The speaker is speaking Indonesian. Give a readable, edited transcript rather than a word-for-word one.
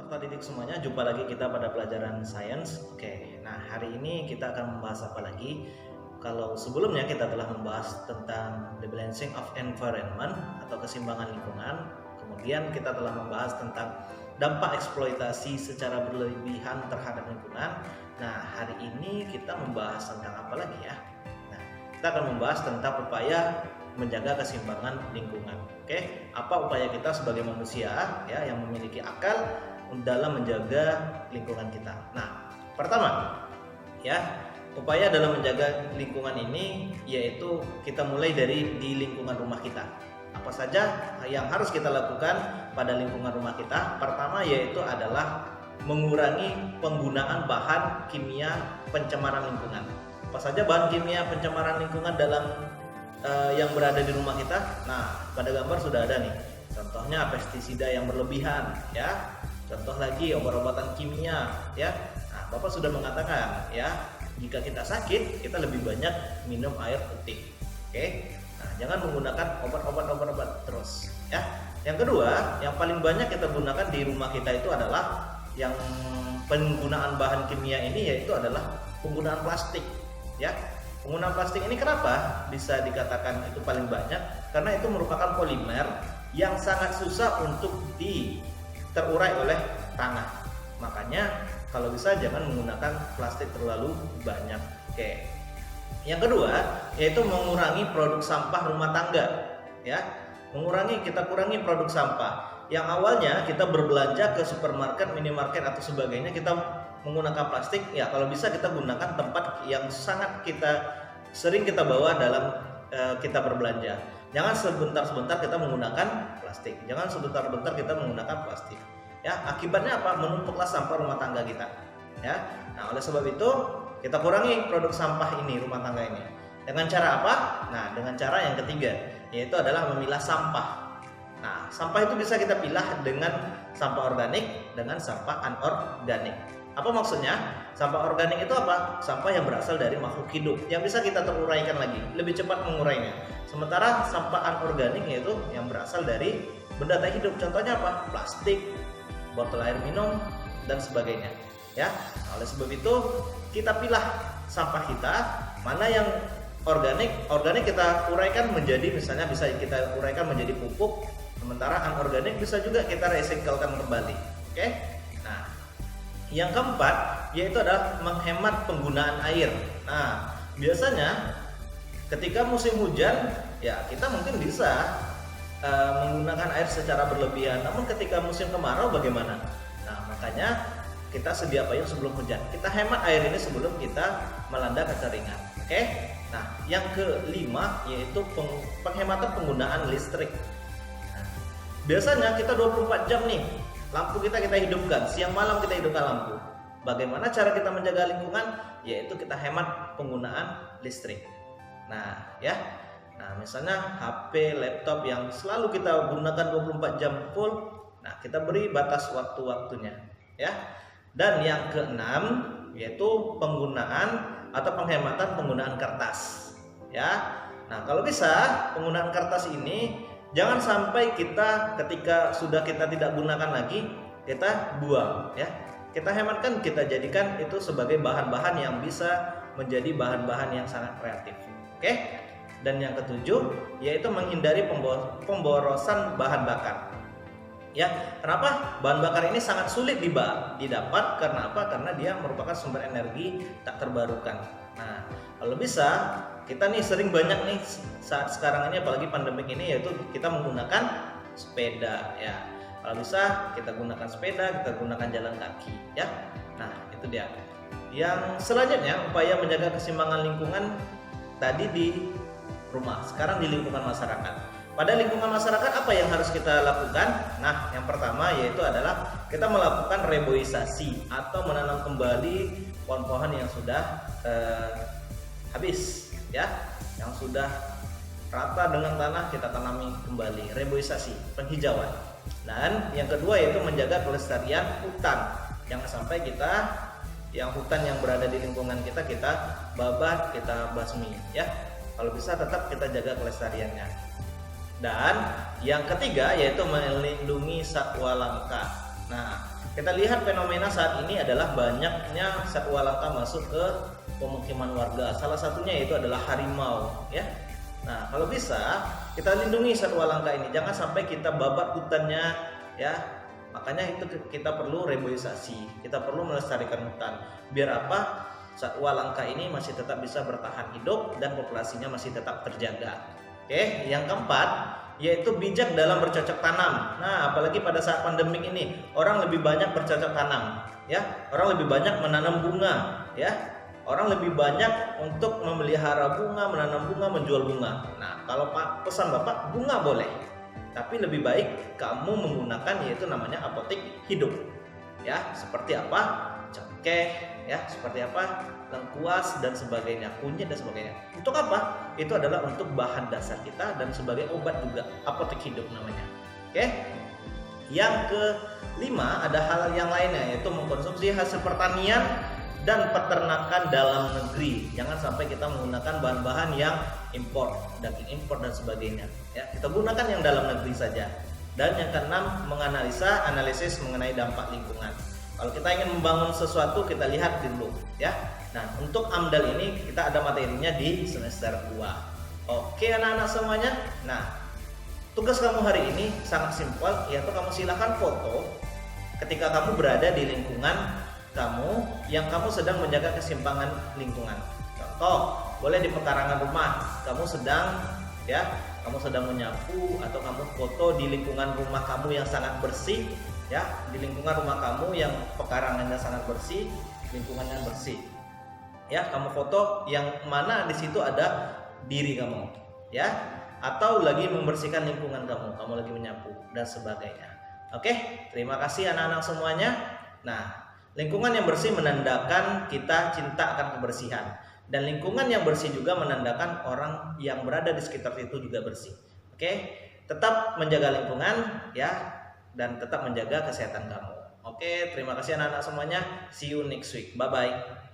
peserta didik semuanya, jumpa lagi kita pada pelajaran sains. Oke, nah hari ini kita akan membahas apa lagi? Kalau sebelumnya kita telah membahas tentang the balancing of environment atau keseimbangan lingkungan, kemudian kita telah membahas tentang dampak eksploitasi secara berlebihan terhadap lingkungan. Nah, hari ini kita membahas tentang apa lagi ya? Nah, kita akan membahas tentang upaya menjaga keseimbangan lingkungan. Oke, apa upaya kita sebagai manusia ya yang memiliki akal dalam menjaga lingkungan kita. Nah, pertama ya, upaya dalam menjaga lingkungan ini yaitu kita mulai dari di lingkungan rumah kita. Apa saja yang harus kita lakukan pada lingkungan rumah kita? Pertama yaitu adalah mengurangi penggunaan bahan kimia pencemaran lingkungan. Apa saja bahan kimia pencemaran lingkungan dalam yang berada di rumah kita? Nah, pada gambar sudah ada nih. Contohnya pestisida yang berlebihan, ya. Contoh lagi obat-obatan kimia, ya. Nah, Bapak sudah mengatakan, ya, jika kita sakit, kita lebih banyak minum air putih. Oke. Nah, jangan menggunakan obat terus, ya. Yang kedua, yang paling banyak kita gunakan di rumah kita itu adalah yang penggunaan bahan kimia ini yaitu adalah penggunaan plastik, ya. Penggunaan plastik ini kenapa bisa dikatakan itu paling banyak? Karena itu merupakan polimer yang sangat susah untuk terurai oleh tanah. Makanya kalau bisa jangan menggunakan plastik terlalu banyak. Oke. Yang kedua yaitu mengurangi produk sampah rumah tangga. Ya, kita kurangi produk sampah. Yang awalnya kita berbelanja ke supermarket, minimarket atau sebagainya kita menggunakan plastik, ya kalau bisa kita gunakan tempat yang sangat sering kita bawa dalam kita berbelanja. Jangan sebentar-sebentar kita menggunakan plastik. Jangan sebentar-bentar kita menggunakan plastik. Ya, akibatnya apa? Menumpuklah sampah rumah tangga kita. Ya. Nah, oleh sebab itu kita kurangi produk sampah ini rumah tangga ini. Dengan cara apa? Nah, dengan cara yang ketiga, yaitu adalah memilah sampah. Nah, sampah itu bisa kita pilah dengan sampah organik dengan sampah anorganik. Apa maksudnya? Sampah organik itu apa? Sampah yang berasal dari makhluk hidup yang bisa kita teruraikan lagi, lebih cepat mengurainya. Sementara sampah anorganik yaitu yang berasal dari benda tak hidup. Contohnya apa? Plastik, botol air minum dan sebagainya. Ya. Nah, oleh sebab itu kita pilah sampah kita, mana yang organik kita uraikan menjadi, misalnya bisa kita uraikan menjadi pupuk, sementara anorganik bisa juga kita recyclekan kembali. Oke? Nah, yang keempat yaitu adalah menghemat penggunaan air. Nah, biasanya ketika musim hujan ya kita mungkin bisa menggunakan air secara berlebihan. Namun ketika musim kemarau bagaimana? Nah, makanya kita sedia payung sebelum hujan. Kita hemat air ini sebelum kita melanda kekeringan. Oke? Nah, yang kelima yaitu penghematan penggunaan listrik. Nah, biasanya kita 24 jam nih lampu kita hidupkan, siang malam kita hidupkan lampu. Bagaimana cara kita menjaga lingkungan? Yaitu kita hemat penggunaan listrik. Nah, ya. Nah, misalnya HP, laptop yang selalu kita gunakan 24 jam full, nah kita beri batas waktu-waktunya, ya. Dan yang keenam yaitu penggunaan atau penghematan penggunaan kertas, ya. Nah, kalau bisa penggunaan kertas ini jangan sampai kita ketika sudah kita tidak gunakan lagi kita buang, ya. Kita hematkan, kita jadikan itu sebagai bahan-bahan yang bisa menjadi bahan-bahan yang sangat kreatif. Oke? Dan yang ketujuh yaitu menghindari pemborosan bahan bakar. Ya, kenapa? Bahan bakar ini sangat sulit didapat karena apa? Karena dia merupakan sumber energi tak terbarukan. Nah, kalau bisa kita nih sering banyak nih saat sekarang ini apalagi pandemik ini yaitu kita menggunakan sepeda, ya. Kalau bisa kita gunakan sepeda, kita gunakan jalan kaki, ya. Nah, itu dia. Yang selanjutnya upaya menjaga keseimbangan lingkungan tadi di rumah, sekarang di lingkungan masyarakat. Pada lingkungan masyarakat apa yang harus kita lakukan? Nah, yang pertama yaitu adalah kita melakukan reboisasi atau menanam kembali pohon-pohon yang sudah habis, ya, yang sudah rata dengan tanah kita tanami kembali, reboisasi, penghijauan. Dan yang kedua yaitu menjaga kelestarian hutan. Jangan sampai yang hutan yang berada di lingkungan kita babat, kita basmi, ya. Kalau bisa tetap kita jaga kelestariannya. Dan yang ketiga yaitu melindungi satwa langka. Nah, kita lihat fenomena saat ini adalah banyaknya satwa langka masuk ke pemukiman warga. Salah satunya yaitu adalah harimau, ya. Nah, kalau bisa kita lindungi satwa langka ini, jangan sampai kita babat hutannya, ya. Makanya itu kita perlu reboisasi, kita perlu melestarikan hutan. Biar apa? Satwa langka ini masih tetap bisa bertahan hidup dan populasinya masih tetap terjaga. Oke, yang keempat yaitu bijak dalam bercocok tanam. Nah, apalagi pada saat pandemik ini, orang lebih banyak bercocok tanam, ya. Orang lebih banyak menanam bunga, ya. Orang lebih banyak untuk memelihara bunga, menanam bunga, menjual bunga. Nah, kalau pesan Bapak, bunga boleh. Tapi lebih baik kamu menggunakan yaitu namanya apotek hidup. Ya, seperti apa? Cengkeh, ya, seperti apa? Lengkuas dan sebagainya, kunyit dan sebagainya. Untuk apa? Itu adalah untuk bahan dasar kita dan sebagai obat juga, apotek hidup namanya. Oke. Yang kelima ada hal yang lainnya, yaitu mengkonsumsi hasil pertanian dan peternakan dalam negeri. Jangan sampai kita menggunakan bahan-bahan yang impor, daging impor dan sebagainya. Ya, kita gunakan yang dalam negeri saja. Dan yang keenam, analisis mengenai dampak lingkungan. Kalau kita ingin membangun sesuatu, kita lihat dulu, ya. Nah, untuk AMDAL ini kita ada materinya di semester 2. Oke anak-anak semuanya. Nah, tugas kamu hari ini sangat simpel, yaitu kamu silahkan foto ketika kamu berada di lingkungan kamu yang kamu sedang menjaga kesimpangan lingkungan. Contoh, boleh di pekarangan rumah, kamu sedang menyapu, atau kamu foto di lingkungan rumah kamu yang sangat bersih, ya, di lingkungan rumah kamu yang pekarangannya sangat bersih, lingkungannya bersih. Ya, kamu foto yang mana di situ ada diri kamu, ya, atau lagi membersihkan lingkungan kamu lagi menyapu dan sebagainya. Oke, terima kasih anak-anak semuanya. Nah, lingkungan yang bersih menandakan kita cinta akan kebersihan, dan lingkungan yang bersih juga menandakan orang yang berada di sekitar itu juga bersih. Oke, tetap menjaga lingkungan, ya, dan tetap menjaga kesehatan kamu. Oke, terima kasih anak-anak semuanya. See you next week. Bye bye.